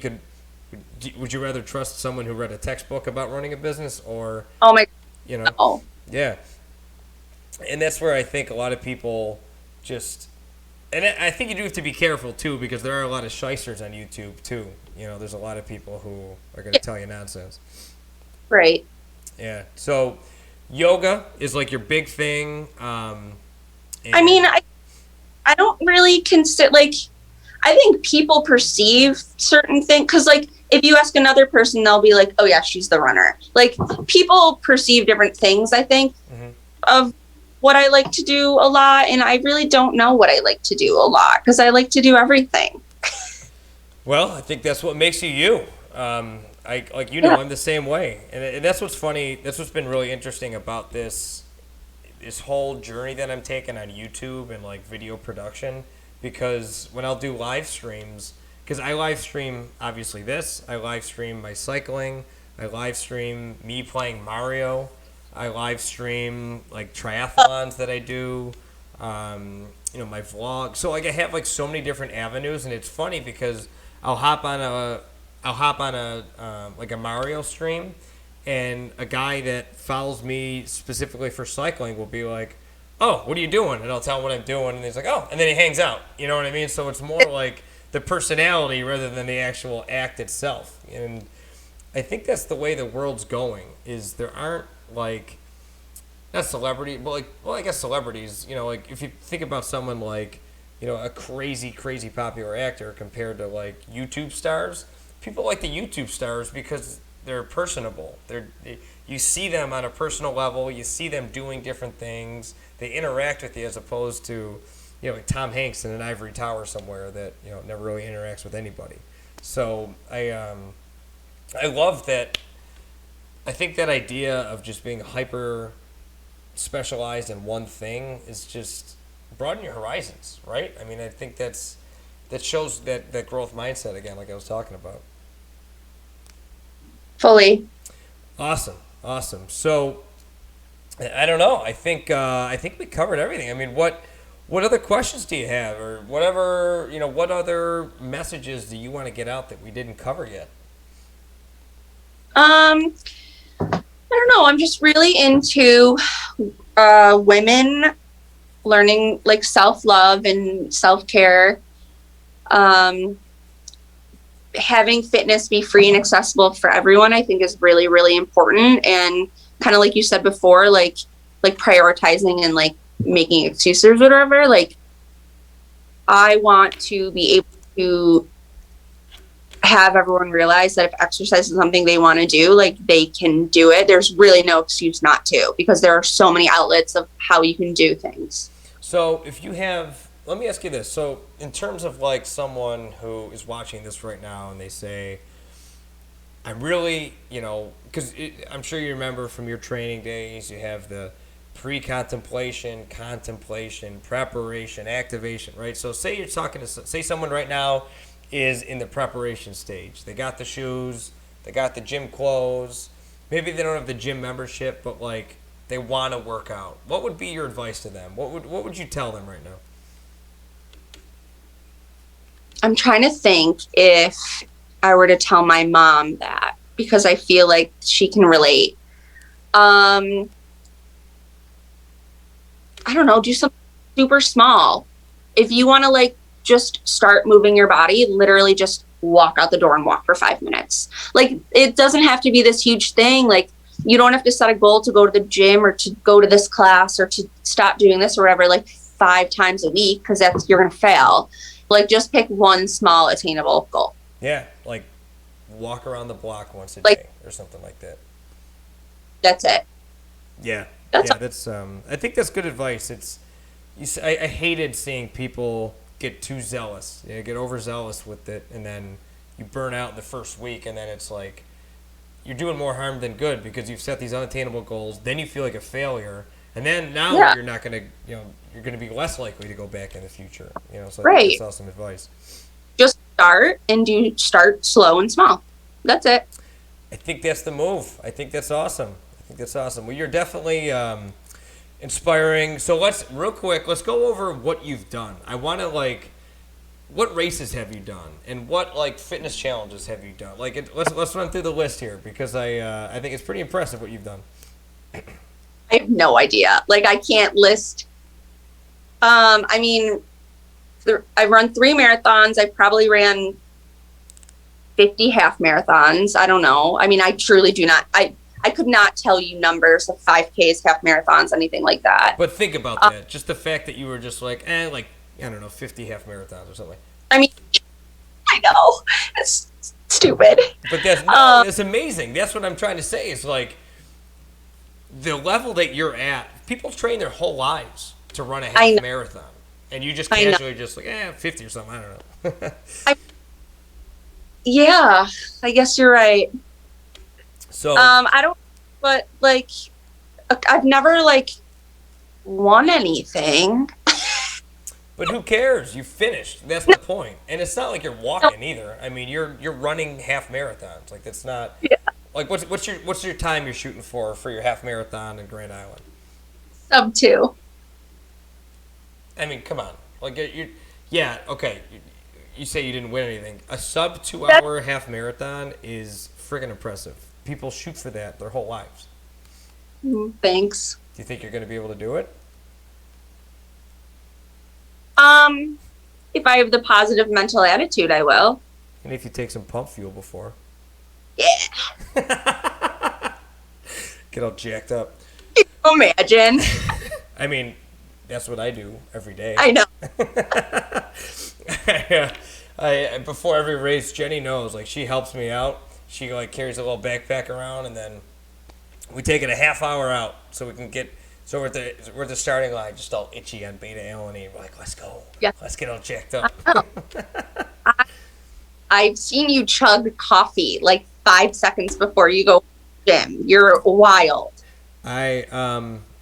would you rather trust someone who read a textbook about running a business or yeah. And that's where I think a lot of people just And I think you do have to be careful too, because there are a lot of shysters on YouTube too. You know, there's a lot of people who are going to tell you nonsense. Right. Yeah. So yoga is like your big thing. I mean, I don't really consider, like, I think people perceive certain things, because, like, if you ask another person, they'll be like, oh yeah, she's the runner. Like, people perceive different things, I think, of what I like to do a lot, and I really don't know what I like to do a lot, because I like to do everything. Well, I think that's what makes you you. I'm the same way, and that's what's funny. That's what's been really interesting about this whole journey that I'm taking on YouTube and like video production. Because when I'll do live streams, because I live stream obviously this, I live stream my cycling, I live stream me playing Mario, I live stream like triathlons that I do, my vlog. So like I have like so many different avenues, and it's funny because I'll hop on a like a Mario stream, and a guy that follows me specifically for cycling will be like, oh, what are you doing? And I'll tell him what I'm doing, and he's like, oh, and then he hangs out. You know what I mean? So it's more like the personality rather than the actual act itself. And I think that's the way the world's going, is there aren't like, not celebrity, but like, well, I guess celebrities, you know, like if you think about someone like, you know, a crazy popular actor compared to like YouTube stars, people like the YouTube stars because they're personable. You see them on a personal level. You see them doing different things. They interact with you as opposed to, you know, like Tom Hanks in an ivory tower somewhere that, you know, never really interacts with anybody. So I love that. I think that idea of just being hyper specialized in one thing is just broaden your horizons, right? I mean, I think that shows that growth mindset again, like I was talking about. Fully. Awesome. So, I don't know. I think we covered everything. I mean, what other questions do you have, or whatever, you know, what other messages do you want to get out that we didn't cover yet? I don't know. I'm just really into women learning like self-love and self-care. Having fitness be free and accessible for everyone, I think, is really, really important. And kind of like you said before, like prioritizing and like making excuses or whatever. Like, I want to be able to have everyone realize that if exercise is something they want to do, like they can do it. There's really no excuse not to, because there are so many outlets of how you can do things. So if you have, let me ask you this. So in terms of like someone who is watching this right now and they say, I'm really, you know, because I'm sure you remember from your training days, you have the pre-contemplation, contemplation, preparation, activation, right? So say you're talking to, say someone right now is in the preparation stage. They got the shoes, they got the gym clothes, maybe they don't have the gym membership, but like they want to work out. What would be your advice to them? What would you tell them right now? I'm trying to think if I were to tell my mom that, because I feel like she can relate. I don't know, do something super small. If you want to like just start moving your body, literally just walk out the door and walk for 5 minutes. Like, it doesn't have to be this huge thing. Like, you don't have to set a goal to go to the gym or to go to this class or to stop doing this or whatever, like 5 times a week, because you're going to fail. Like, just pick one small attainable goal. Yeah, like walk around the block once a day or something like that. That's it. Yeah. That's I think that's good advice. I hated seeing people get too zealous, get overzealous with it, and then you burn out in the first week, and then it's like you're doing more harm than good because you've set these unattainable goals. Then you feel like a failure, and then now you're not gonna, you're gonna be less likely to go back in the future. So that's awesome advice. Just start slow and small. That's it. I think that's the move. I think that's awesome. Well, you're definitely inspiring. So let's go over what you've done. I want to what races have you done, and what fitness challenges have you done? Let's run through the list here, because I think it's pretty impressive what you've done. I have no idea. I can't list. I mean, I've run 3 marathons. I probably ran 50 half marathons. I don't know. I mean, I truly do not. I could not tell you numbers of 5Ks, half marathons, anything like that. But think about that. Just the fact that you were just like, I don't know, 50 half marathons or something. I mean, I know. It's stupid. But that's amazing. That's what I'm trying to say is like the level that you're at, people train their whole lives to run a half marathon. And you just casually just like, 50 or something. I don't know. Yeah, I guess you're right. So I don't, but like, I've never like won anything. But who cares? You finished. That's the point. And it's not like you're walking either. I mean, you're running half marathons. Like that's not. Yeah. Like what's your time you're shooting for your half marathon in Grand Island? Sub 2. I mean, come on. Like yeah, okay. You say you didn't win anything. A sub 2 hour half marathon is friggin' impressive. People shoot for that their whole lives. Thanks. Do you think you're going to be able to do it? If I have the positive mental attitude, I will. And if you take some pump fuel before. Yeah. Get all jacked up. Can you imagine? I mean, that's what I do every day. I know. I before every race, Jenny knows. Like she helps me out. She like carries a little backpack around, and then we take it a half hour out so we can get. So we're at the starting line, just all itchy on beta alanine. We're like, let's go. Yeah. Let's get all jacked up. I've seen you chug coffee like 5 seconds before you go to the gym. You're wild. I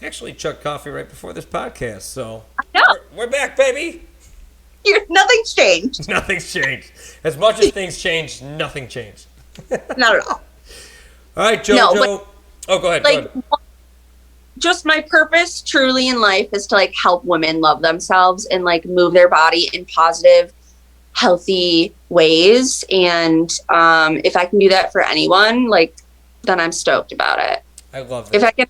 actually chugged coffee right before this podcast, so I know. We're back, baby. Nothing's changed. Nothing's changed. As much as things changed, nothing changed. Not at all. All right, Joe. No, Go ahead. Like, just my purpose truly in life is to like help women love themselves and like move their body in positive, healthy ways. And if I can do that for anyone, like, then I'm stoked about it. I love that.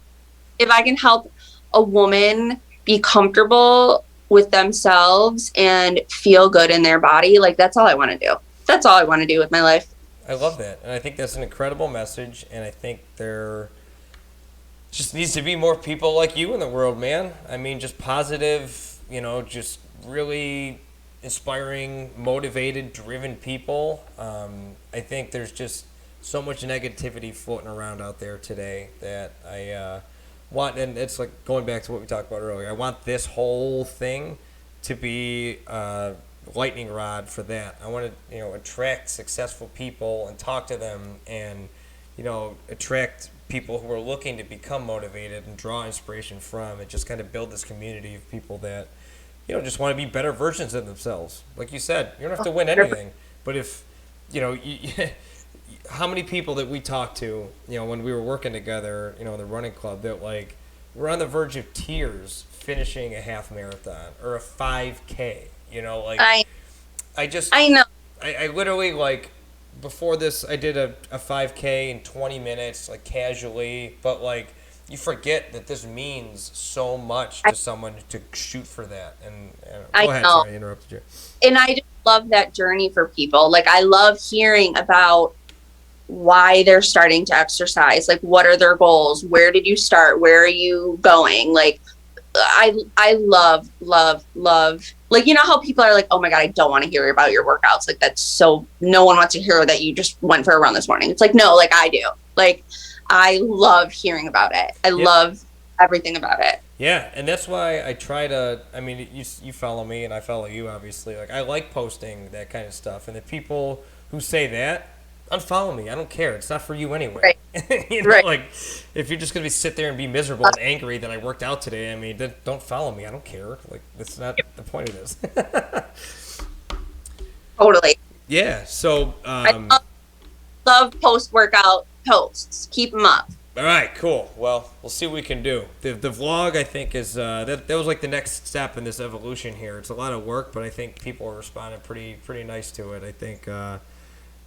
If I can help a woman be comfortable with themselves and feel good in their body, like that's all I want to do. That's all I want to do with my life. I love that. And I think that's an incredible message. And I think there just needs to be more people like you in the world, man. I mean, just positive, just really inspiring, motivated, driven people. I think there's just so much negativity floating around out there today that I want, and it's like going back to what we talked about earlier. I want this whole thing to be a lightning rod for that. I want to, attract successful people and talk to them and, attract people who are looking to become motivated and draw inspiration from and just kind of build this community of people that, just want to be better versions of themselves. Like you said, you don't have to win anything, but if, how many people that we talked to, when we were working together, in the running club that like we're on the verge of tears finishing a half marathon or a 5K, I know. I literally like before this, I did a 5K in 20 minutes, like casually, but like you forget that this means so much to someone to shoot for that. And go ahead, sorry, I interrupted you. And I just love that journey for people. Like I love hearing about why they're starting to exercise. Like what are their goals? Where did you start? Where are you going? Like I love like, how people are like, oh my God, I don't want to hear about your workouts. Like that's so, no one wants to hear that you just went for a run this morning. It's like, no, like I do. Like I love hearing about it. I love everything about it. Yeah. And that's why I try to, I mean, you follow me and I follow you obviously. Like I like posting that kind of stuff. And the people who say that, unfollow me. I don't care. It's not for you anyway. Right. Right. Like if you're just going to sit there and be miserable and angry that I worked out today, I mean, then don't follow me. I don't care. Like that's not the point of this. Totally. Yeah. So, I love post-workout posts. Keep them up. All right, cool. Well, we'll see what we can do. The vlog, I think, is that was like the next step in this evolution here. It's a lot of work, but I think people are responding pretty nice to it. I think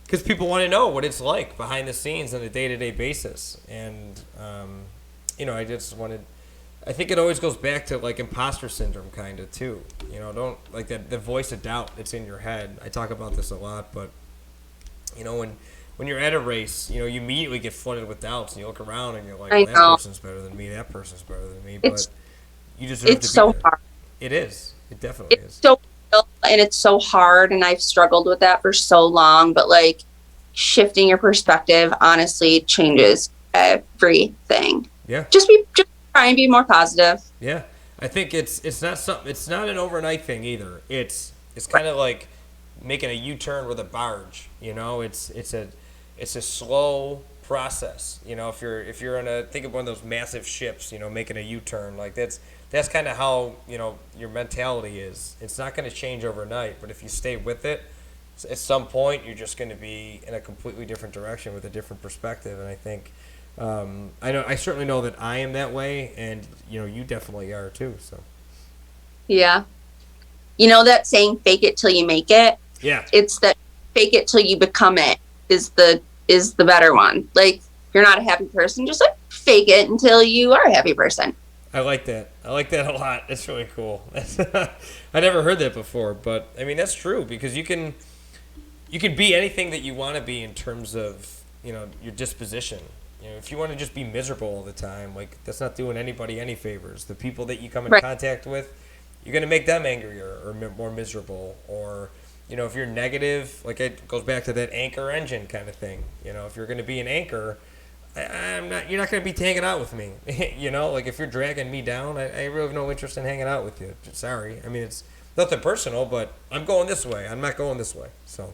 because people want to know what it's like behind the scenes on a day-to-day basis. And, I just wanted I think it always goes back to like imposter syndrome kind of too. You know, don't like that the voice of doubt that's in your head. I talk about this a lot, but you know, when you're at a race, you know, you immediately get flooded with doubts and you look around and you're like, well, that person's better than me, that person's better than me, but you deserve to be so there. hard. It is. It definitely is. So and it's so hard, and I've struggled with that for so long, but like shifting your perspective honestly changes everything. Yeah. Just try and be more positive. Yeah. I think it's not an overnight thing either. It's kind of like making a U-turn with a barge, you know? It's a slow process. You know, if you're in think of one of those massive ships, you know, making a U-turn, like that's kind of how, you know, your mentality is. It's not going to change overnight, but if you stay with it, at some point you're just going to be in a completely different direction with a different perspective. And I think I certainly know that I am that way, and you know, you definitely are too. So yeah, you know that saying, "Fake it till you make it." Yeah, it's that fake it till you become it is the better one. Like, if you're not a happy person, just like fake it until you are a happy person. I like that. I like that a lot. It's really cool. I never heard that before, but I mean that's true, because you can be anything that you want to be in terms of, you know, your disposition. You know, if you want to just be miserable all the time, like, that's not doing anybody any favors. The people that you come in contact with, you're going to make them angrier or more miserable. Or, you know, if you're negative, like, it goes back to that anchor engine kind of thing. You know, if you're going to be an anchor, you're not going to be hanging out with me. You know, like, if you're dragging me down, I really have no interest in hanging out with you. Sorry. I mean, it's nothing personal, but I'm going this way. I'm not going this way. So.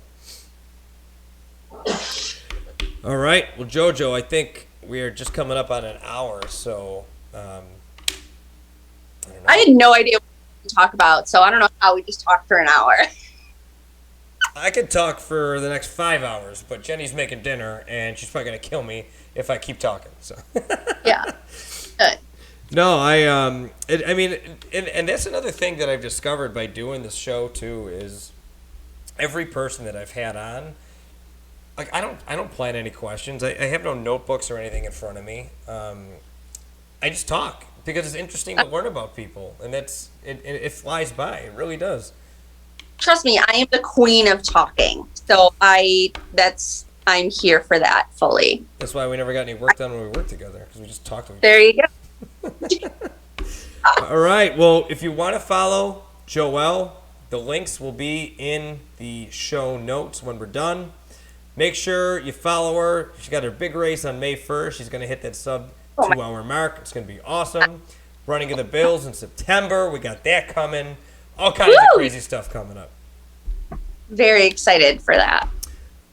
All right. Well, JoJo, I think we are just coming up on an hour, so I don't know. I had no idea what to talk about, so I don't know how we just talked for an hour. I could talk for the next 5 hours, but Jenny's making dinner, and she's probably going to kill me if I keep talking. So. Yeah. Good. No, I mean, and that's another thing that I've discovered by doing this show too, is every person that I've had on, like, I don't plan any questions. I have no notebooks or anything in front of me. I just talk because it's interesting to learn about people, and it flies by. It really does. Trust me, I am the queen of talking. So I'm here for that fully. That's why we never got any work done when we worked together, because we just talked to each other. There you go. All right. Well, if you want to follow Joelle, the links will be in the show notes when we're done. Make sure you follow her. She got her big race on May 1st. She's going to hit that sub 2-hour mark. It's going to be awesome. Running of the Bills in September. We got that coming. All kinds of crazy stuff coming up. Very excited for that.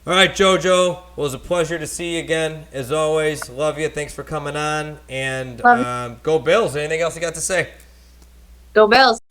All right, JoJo. Well, it was a pleasure to see you again. As always, love you. Thanks for coming on. And go Bills. Anything else you got to say? Go Bills.